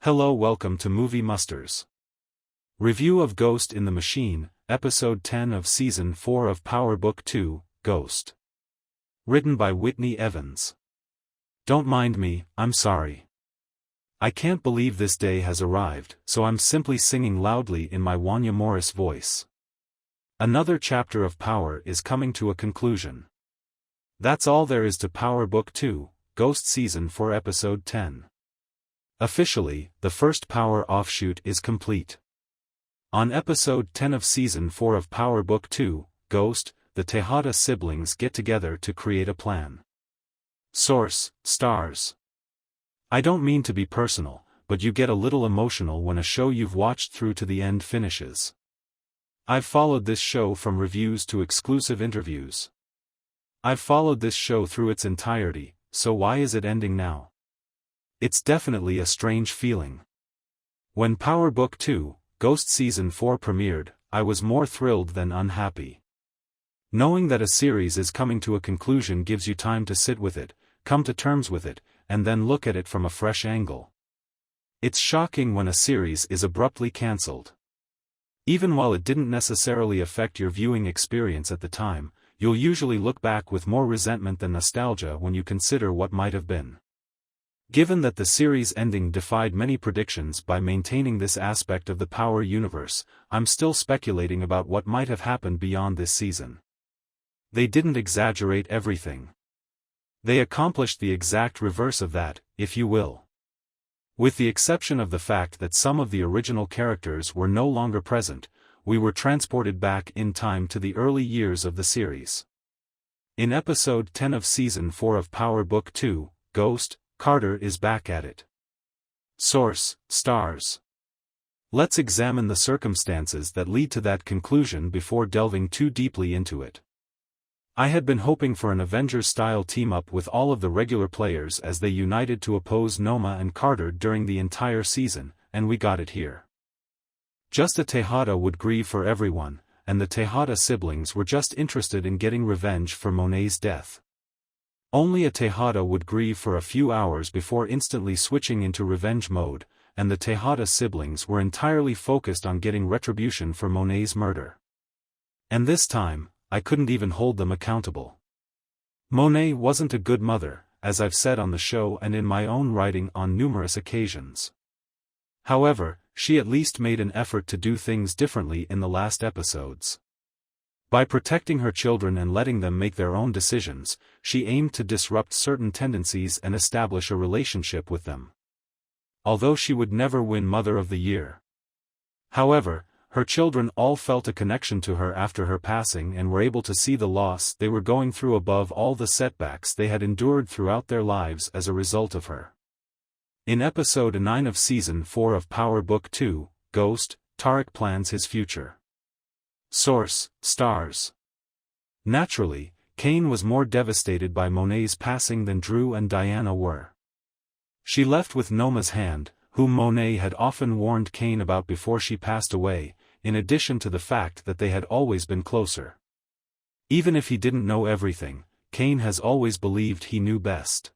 Hello, welcome to Movie Musters. Review of Ghost in the Machine, Episode 10 of Season 4 of Power Book 2, Ghost. Written by Whitney Evans. Don't mind me, I'm sorry. I can't believe this day has arrived, so I'm simply singing loudly in my Wanya Morris voice. Another chapter of Power is coming to a conclusion. That's all there is to Power Book 2, Ghost Season 4 Episode 10. Officially, the first Power offshoot is complete. On Episode 10 of Season 4 of Power Book 2, Ghost, the Tejada siblings get together to create a plan. Source: Starz. I don't mean to be personal, but you get a little emotional when a show you've watched through to the end finishes. I've followed this show from reviews to exclusive interviews. I've followed this show through its entirety, so why is it ending now? It's definitely a strange feeling. When Power Book 2, Ghost Season 4 premiered, I was more thrilled than unhappy. Knowing that a series is coming to a conclusion gives you time to sit with it, come to terms with it, and then look at it from a fresh angle. It's shocking when a series is abruptly cancelled. Even while it didn't necessarily affect your viewing experience at the time, you'll usually look back with more resentment than nostalgia when you consider what might have been. Given that the series ending defied many predictions by maintaining this aspect of the Power universe, I'm still speculating about what might have happened beyond this season. They didn't exaggerate everything. They accomplished the exact reverse of that, if you will. With the exception of the fact that some of the original characters were no longer present, we were transported back in time to the early years of the series. In Episode 10 of Season 4 of Power Book 2, Ghost, Carter is back at it. Source: Starz. Let's examine the circumstances that lead to that conclusion before delving too deeply into it. I had been hoping for an Avengers-style team-up with all of the regular players as they united to oppose Noma and Carter during the entire season, and we got it here. Just a Tejada would grieve for everyone, and the Tejada siblings were just interested in getting revenge for Monet's death. Only a Tejada would grieve for a few hours before instantly switching into revenge mode, and the Tejada siblings were entirely focused on getting retribution for Monet's murder. And this time, I couldn't even hold them accountable. Monet wasn't a good mother, as I've said on the show and in my own writing on numerous occasions. However, she at least made an effort to do things differently in the last episodes. By protecting her children and letting them make their own decisions, she aimed to disrupt certain tendencies and establish a relationship with them. Although she would never win Mother of the Year. However, her children all felt a connection to her after her passing and were able to see the loss they were going through above all the setbacks they had endured throughout their lives as a result of her. In Episode 9 of Season 4 of Power Book 2, Ghost, Tariq plans his future. Source: Starz. Naturally, Kanan was more devastated by Monet's passing than Drew and Diana were. She left with Noma's hand, whom Monet had often warned Kanan about before she passed away, in addition to the fact that they had always been closer. Even if he didn't know everything, Kanan has always believed he knew best.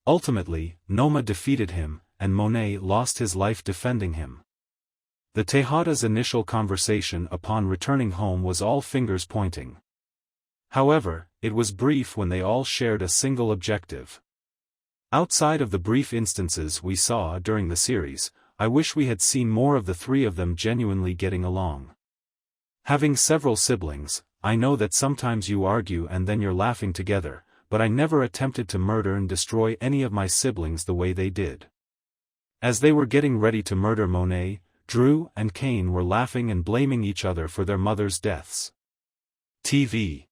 Ultimately, Noma defeated him, and Monet lost his life defending him. The Tejada's initial conversation upon returning home was all fingers pointing. However, it was brief when they all shared a single objective. Outside of the brief instances we saw during the series, I wish we had seen more of the three of them genuinely getting along. Having several siblings, I know that sometimes you argue and then you're laughing together, but I never attempted to murder and destroy any of my siblings the way they did. As they were getting ready to murder Monet, Drew and Kanan were laughing and blaming each other for their mother's deaths. TV.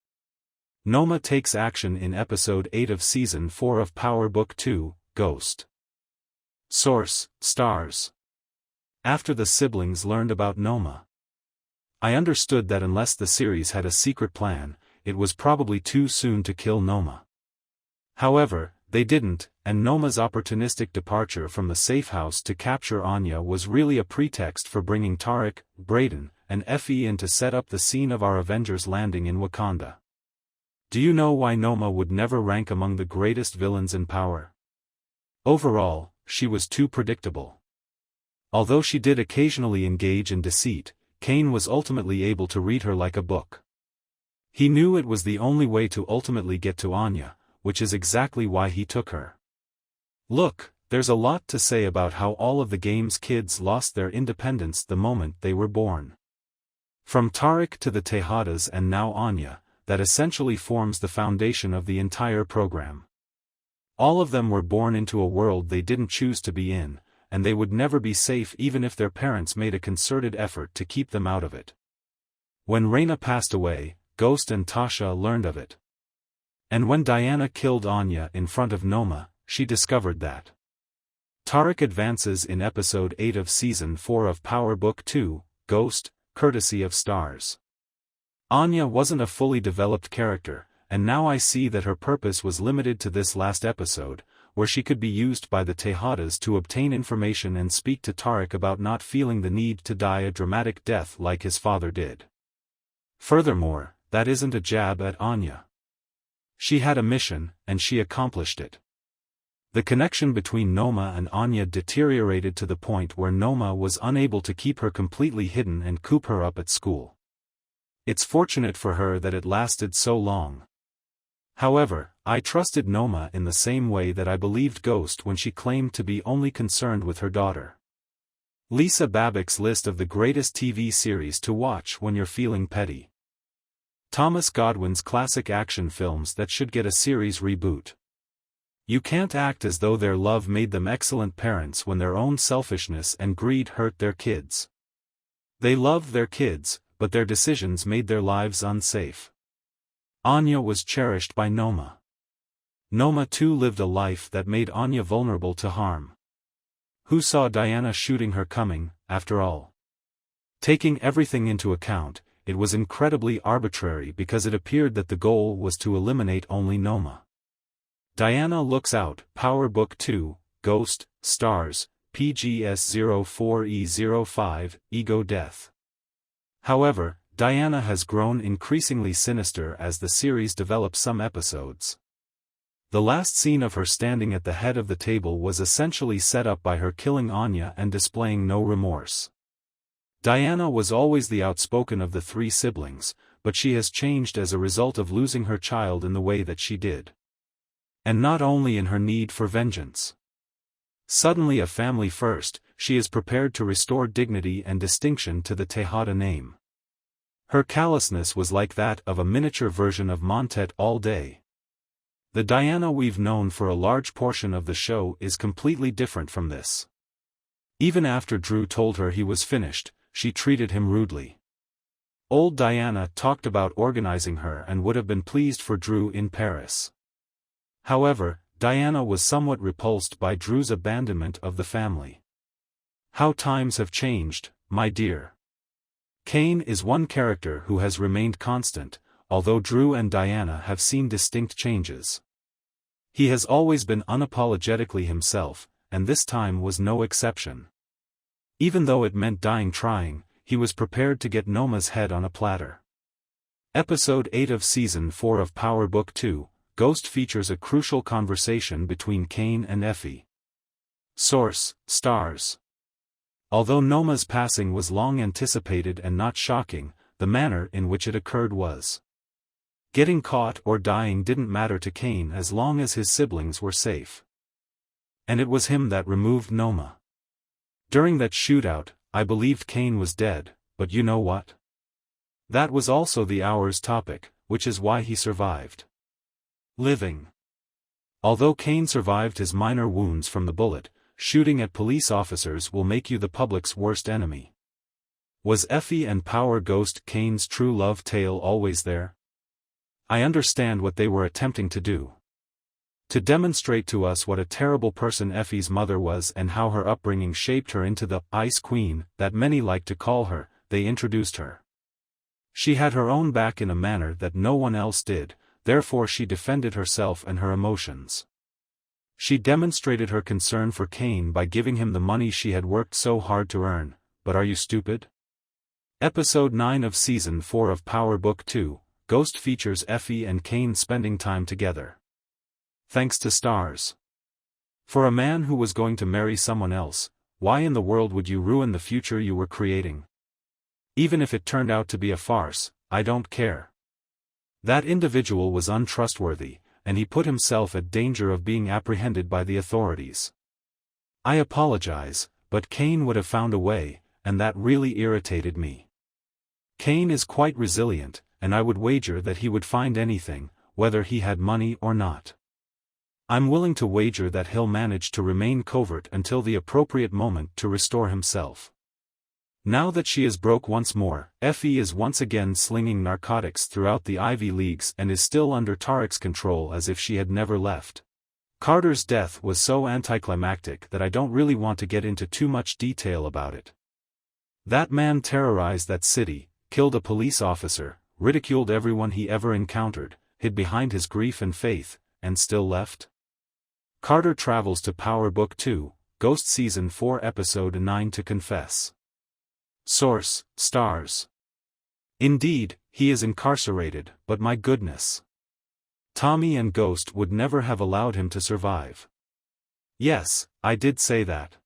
Noma takes action in Episode 8 of Season 4 of Power Book 2, Ghost. Source: Starz. After the siblings learned about Noma, I understood that unless the series had a secret plan, it was probably too soon to kill Noma. However, they didn't, and Noma's opportunistic departure from the safe house to capture Anya was really a pretext for bringing Tariq, Braden, and Effie in to set up the scene of our Avengers landing in Wakanda. Do you know why Noma would never rank among the greatest villains in Power? Overall, she was too predictable. Although she did occasionally engage in deceit, Kanan was ultimately able to read her like a book. He knew it was the only way to ultimately get to Anya, which is exactly why he took her. Look, there's a lot to say about how all of the game's kids lost their independence the moment they were born. From Tariq to the Tejadas and now Anya, that essentially forms the foundation of the entire program. All of them were born into a world they didn't choose to be in, and they would never be safe even if their parents made a concerted effort to keep them out of it. When Reyna passed away, Ghost and Tasha learned of it. And when Diana killed Anya in front of Noma, she discovered that. Tariq advances in episode 8 of season 4 of Power Book 2, Ghost, courtesy of Starz. Anya wasn't a fully developed character, and now I see that her purpose was limited to this last episode, where she could be used by the Tejadas to obtain information and speak to Tariq about not feeling the need to die a dramatic death like his father did. Furthermore, that isn't a jab at Anya. She had a mission, and she accomplished it. The connection between Noma and Anya deteriorated to the point where Noma was unable to keep her completely hidden and coop her up at school. It's fortunate for her that it lasted so long. However, I trusted Noma in the same way that I believed Ghost when she claimed to be only concerned with her daughter. Lisa Babbitt's list of the greatest TV series to watch when you're feeling petty. Thomas Godwin's classic action films that should get a series reboot. You can't act as though their love made them excellent parents when their own selfishness and greed hurt their kids. They loved their kids, but their decisions made their lives unsafe. Anya was cherished by Noma. Noma too lived a life that made Anya vulnerable to harm. Who saw Diana shooting her coming, after all? Taking everything into account, it was incredibly arbitrary because it appeared that the goal was to eliminate only Noma. Diana looks out, Power Book 2, Ghost, Starz, PGS04E05, Ego Death. However, Diana has grown increasingly sinister as the series develops some episodes. The last scene of her standing at the head of the table was essentially set up by her killing Anya and displaying no remorse. Diana was always the outspoken of the three siblings, but she has changed as a result of losing her child in the way that she did. And not only in her need for vengeance. Suddenly a family first, she is prepared to restore dignity and distinction to the Tejada name. Her callousness was like that of a miniature version of Monet'S all day. The Diana we've known for a large portion of the show is completely different from this. Even after Drew told her he was finished, she treated him rudely. Old Diana talked about organizing her and would have been pleased for Drew in Paris. However, Diana was somewhat repulsed by Drew's abandonment of the family. How times have changed, my dear. Kanan is one character who has remained constant, although Drew and Diana have seen distinct changes. He has always been unapologetically himself, and this time was no exception. Even though it meant dying trying, he was prepared to get Noma's head on a platter. Episode 8 of Season 4 of Power Book 2, Ghost features a crucial conversation between Kanan and Effie. Source, Starz. Although Noma's passing was long anticipated and not shocking, the manner in which it occurred was. Getting caught or dying didn't matter to Kanan as long as his siblings were safe. And it was him that removed Noma. During that shootout, I believed Kanan was dead, but you know what? That was also the hour's topic, which is why he survived. Living. Although Kanan survived his minor wounds from the bullet, shooting at police officers will make you the public's worst enemy. Was Effie and Power Ghost Kanan's true love tale always there? I understand what they were attempting to do. To demonstrate to us what a terrible person Effie's mother was and how her upbringing shaped her into the Ice Queen that many like to call her, they introduced her. She had her own back in a manner that no one else did, therefore she defended herself and her emotions. She demonstrated her concern for Kanan by giving him the money she had worked so hard to earn, but are you stupid? Episode 9 of Season 4 of Power Book 2, Ghost features Effie and Kanan spending time together. Thanks to Starz. For a man who was going to marry someone else, why in the world would you ruin the future you were creating? Even if it turned out to be a farce, I don't care. That individual was untrustworthy, and he put himself at danger of being apprehended by the authorities. I apologize, but Kane would have found a way, and that really irritated me. Kane is quite resilient, and I would wager that he would find anything, whether he had money or not. I'm willing to wager that he'll manage to remain covert until the appropriate moment to restore himself. Now that she is broke once more, Effie is once again slinging narcotics throughout the Ivy Leagues and is still under Tariq's control as if she had never left. Carter's death was so anticlimactic that I don't really want to get into too much detail about it. That man terrorized that city, killed a police officer, ridiculed everyone he ever encountered, hid behind his grief and faith, and still left? Carter travels to Power Book 2, Ghost Season 4 Episode 9 to confess. Source: Starz. Indeed, he is incarcerated, but my goodness. Tommy and Ghost would never have allowed him to survive. Yes, I did say that.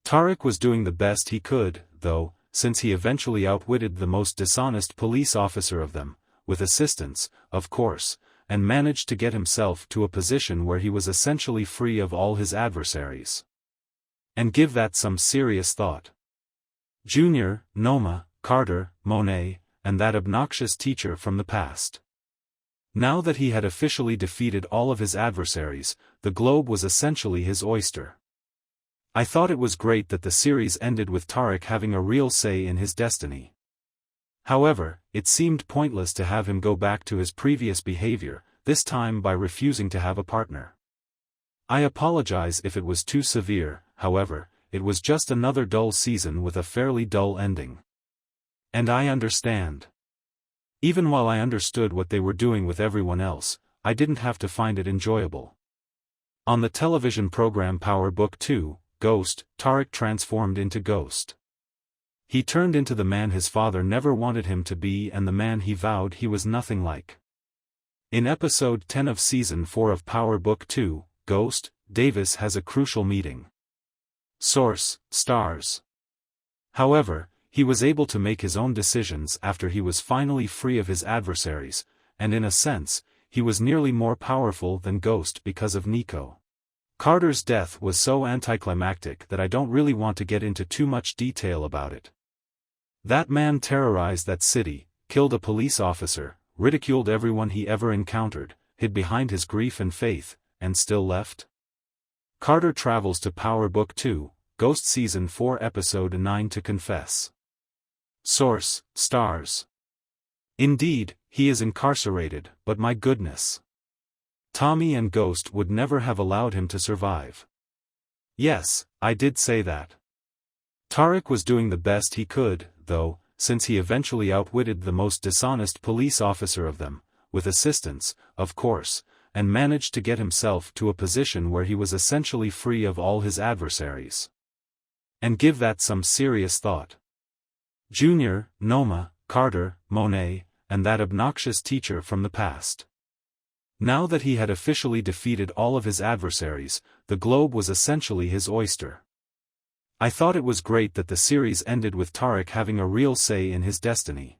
Tariq was doing the best he could, though, since he eventually outwitted the most dishonest police officer of them, with assistance, of course, and managed to get himself to a position where he was essentially free of all his adversaries. And give that some serious thought. Junior, Noma, Carter, Monet, and that obnoxious teacher from the past. Now that he had officially defeated all of his adversaries, the globe was essentially his oyster. I thought it was great that the series ended with Tariq having a real say in his destiny. However, it seemed pointless to have him go back to his previous behavior, this time by refusing to have a partner. I apologize if it was too severe, however, it was just another dull season with a fairly dull ending. And I understand. Even while I understood what they were doing with everyone else, I didn't have to find it enjoyable. On the television program Power Book 2, Ghost, Tariq transformed into Ghost. He turned into the man his father never wanted him to be and the man he vowed he was nothing like. In episode 10 of season 4 of Power Book 2, Ghost, Davis has a crucial meeting. Source: Starz. However, he was able to make his own decisions after he was finally free of his adversaries, and in a sense, he was nearly more powerful than Ghost because of Nico. Carter's death was so anticlimactic that I don't really want to get into too much detail about it. That man terrorized that city, killed a police officer, ridiculed everyone he ever encountered, hid behind his grief and faith, and still left? Carter travels to Power Book 2, Ghost Season 4 Episode 9 to confess. Source: Starz. Indeed, he is incarcerated, but my goodness. Tommy and Ghost would never have allowed him to survive. Yes, I did say that. Tariq was doing the best he could, though, since he eventually outwitted the most dishonest police officer of them, with assistance, of course, and managed to get himself to a position where he was essentially free of all his adversaries. And give that some serious thought. Junior, Noma, Carter, Monet, and that obnoxious teacher from the past. Now that he had officially defeated all of his adversaries, the globe was essentially his oyster. I thought it was great that the series ended with Tariq having a real say in his destiny.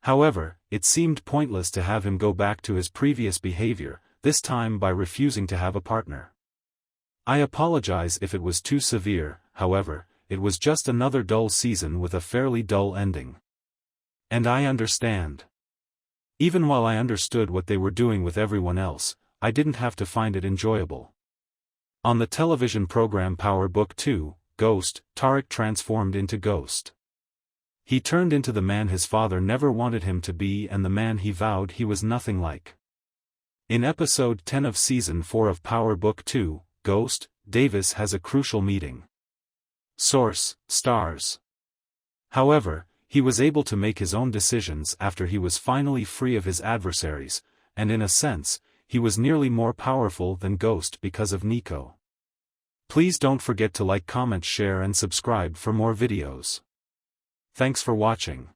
However, it seemed pointless to have him go back to his previous behavior, this time by refusing to have a partner. I apologize if it was too severe, however, it was just another dull season with a fairly dull ending. And I understand. Even while I understood what they were doing with everyone else, I didn't have to find it enjoyable. On the television program Power Book 2, Ghost, Tariq transformed into Ghost. He turned into the man his father never wanted him to be and the man he vowed he was nothing like. In episode 10 of season 4 of Power Book 2, Ghost, Davis has a crucial meeting. Source: Starz. However, he was able to make his own decisions after he was finally free of his adversaries, and in a sense, he was nearly more powerful than Ghost because of Nico. Please don't forget to like, comment, share and subscribe for more videos. Thanks for watching.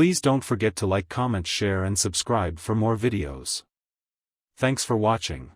Please don't forget to like, comment, share and subscribe for more videos. Thanks for watching.